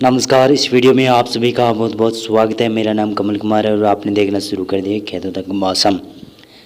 नमस्कार। इस वीडियो में आप सभी का बहुत बहुत स्वागत है। मेरा नाम कमल कुमार है और आपने देखना शुरू कर दिया खेतों तक मौसम।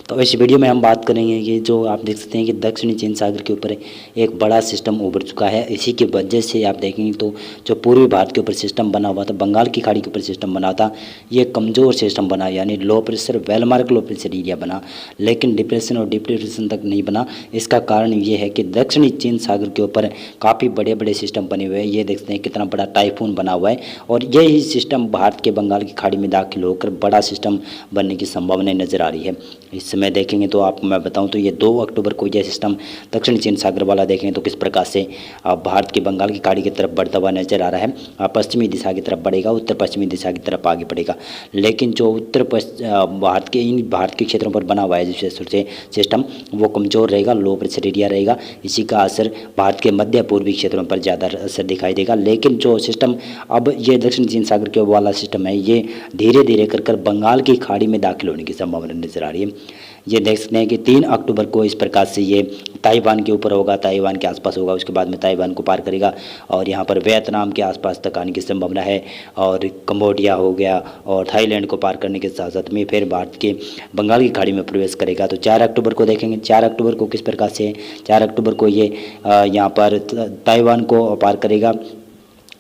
तो इस वीडियो में हम बात करेंगे कि जो आप देख सकते हैं कि दक्षिणी चीन सागर के ऊपर एक बड़ा सिस्टम उभर चुका है। इसी की वजह से आप देखेंगे तो जो पूर्वी भारत के ऊपर सिस्टम बना हुआ था, बंगाल की खाड़ी के ऊपर सिस्टम बना था, ये कमज़ोर सिस्टम बना, यानी low pressure well-marked low pressure area बना, लेकिन डिप्रेशन और डिप्रेशन तक नहीं बना। इसका कारण ये है कि दक्षिणी चीन सागर के ऊपर काफ़ी बड़े बड़े सिस्टम बने हुए हैं। ये देखते हैं कितना बड़ा टाइफून बना हुआ है और यही सिस्टम भारत के बंगाल की खाड़ी में दाखिल होकर बड़ा सिस्टम बनने की संभावना नज़र आ रही है। इस समय देखेंगे तो आपको मैं बताऊं तो ये 2 अक्टूबर को यह सिस्टम दक्षिण चीन सागर वाला देखेंगे तो किस प्रकार से भारत की बंगाल की खाड़ी की तरफ बढ़ता हुआ नजर आ रहा है। पश्चिमी दिशा की तरफ बढ़ेगा, उत्तर पश्चिमी दिशा की तरफ आगे बढ़ेगा। लेकिन जो भारत के क्षेत्रों पर बना हुआ है जिस से सिस्टम, वो कमज़ोर रहेगा, लो प्रेशर एरिया रहेगा। इसी का असर भारत के मध्य पूर्वी क्षेत्रों पर ज़्यादा असर दिखाई देगा। लेकिन जो सिस्टम अब ये दक्षिण चीन सागर के वाला सिस्टम है, ये धीरे धीरे कर बंगाल की खाड़ी में दाखिल होने की संभावना नजर आ रही है। ये देख सकते हैं कि 3 अक्टूबर को इस प्रकार से ये ताइवान के ऊपर होगा, ताइवान के आसपास होगा, उसके बाद में ताइवान को पार करेगा और यहाँ पर वियतनाम के आसपास तक आने की संभावना है। और कंबोडिया हो गया और थाईलैंड को पार करने के साथ साथ में फिर भारत के बंगाल की खाड़ी में प्रवेश करेगा। तो 4 अक्टूबर को देखेंगे, 4 अक्टूबर को किस प्रकार से, 4 अक्टूबर को ये यहाँ पर ताइवान को पार करेगा।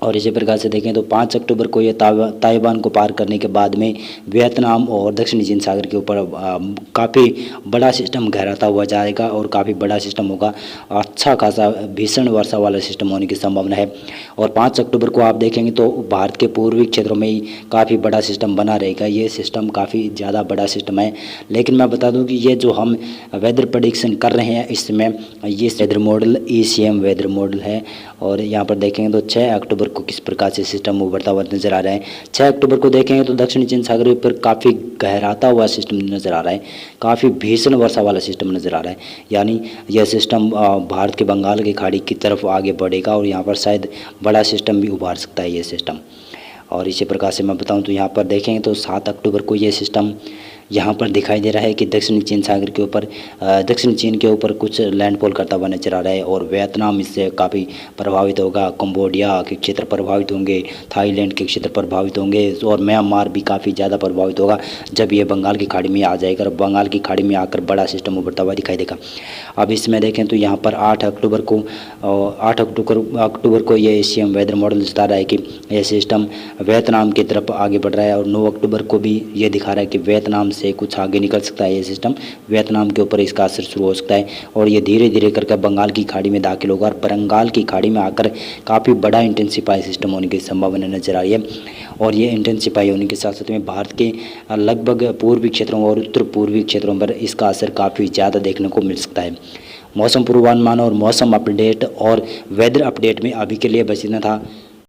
और इसी प्रकार से देखें तो 5 अक्टूबर को ये ताइवान को पार करने के बाद में वियतनाम और दक्षिणी चीन सागर के ऊपर काफ़ी बड़ा सिस्टम गहराता हुआ जाएगा और काफ़ी बड़ा सिस्टम होगा। अच्छा खासा भीषण वर्षा वाला सिस्टम होने की संभावना है। और 5 अक्टूबर को आप देखेंगे तो भारत के पूर्वी क्षेत्रों में ही काफ़ी बड़ा सिस्टम बना रहेगा। ये सिस्टम काफ़ी ज़्यादा बड़ा सिस्टम है। लेकिन मैं बता दूँ कि ये जो हम वेदर प्रेडिक्शन कर रहे हैं इसमें ये weather model ECM weather model है। और यहाँ पर देखेंगे तो 6 अक्टूबर को किस प्रकार से सिस्टम उभरता हुआ नजर आ रहा है। 6 अक्टूबर को देखेंगे तो दक्षिणी चीन सागर पर काफ़ी गहराता हुआ सिस्टम नज़र आ रहा है, काफ़ी भीषण वर्षा वाला सिस्टम नज़र आ रहा है। यानी यह सिस्टम भारत के बंगाल की खाड़ी की तरफ आगे बढ़ेगा और यहाँ पर शायद बड़ा सिस्टम भी उभार सकता है ये सिस्टम। और इसी प्रकार से मैं बताऊँ तो यहाँ पर देखेंगे तो 7 अक्टूबर को ये सिस्टम यहाँ पर दिखाई दे रहा है कि दक्षिणी चीन सागर के ऊपर, दक्षिण चीन के ऊपर कुछ लैंडफॉल करता हुआ नजर आ रहा है और वियतनाम इससे काफ़ी प्रभावित होगा, कंबोडिया के क्षेत्र प्रभावित होंगे, थाईलैंड के क्षेत्र प्रभावित होंगे और म्यांमार भी काफ़ी ज़्यादा प्रभावित होगा जब ये बंगाल की खाड़ी में आ जाएगा और बंगाल की खाड़ी में आकर बड़ा सिस्टम उभरता हुआ दिखाई देगा। अब इसमें देखें तो यहाँ पर 8 अक्टूबर को ये ECM वेदर मॉडल बता रहा है कि यह सिस्टम वियतनाम की तरफ आगे बढ़ रहा है। और 9 अक्टूबर को भी ये दिखा रहा है कि वियतनाम से कुछ आगे निकल सकता है ये सिस्टम, वियतनाम के ऊपर इसका असर शुरू हो सकता है और ये धीरे धीरे करके बंगाल की खाड़ी में दाखिल होगा और बंगाल की खाड़ी में आकर काफ़ी बड़ा इंटेंसिफाई सिस्टम होने की संभावना नजर आ रही है। और ये इंटेंसिफाई होने के साथ साथ में भारत के लगभग पूर्वी क्षेत्रों और उत्तर पूर्वी क्षेत्रों पर इसका असर काफ़ी ज़्यादा देखने को मिल सकता है। मौसम पूर्वानुमान और मौसम अपडेट और वेदर अपडेट में अभी के लिए बस इतना था।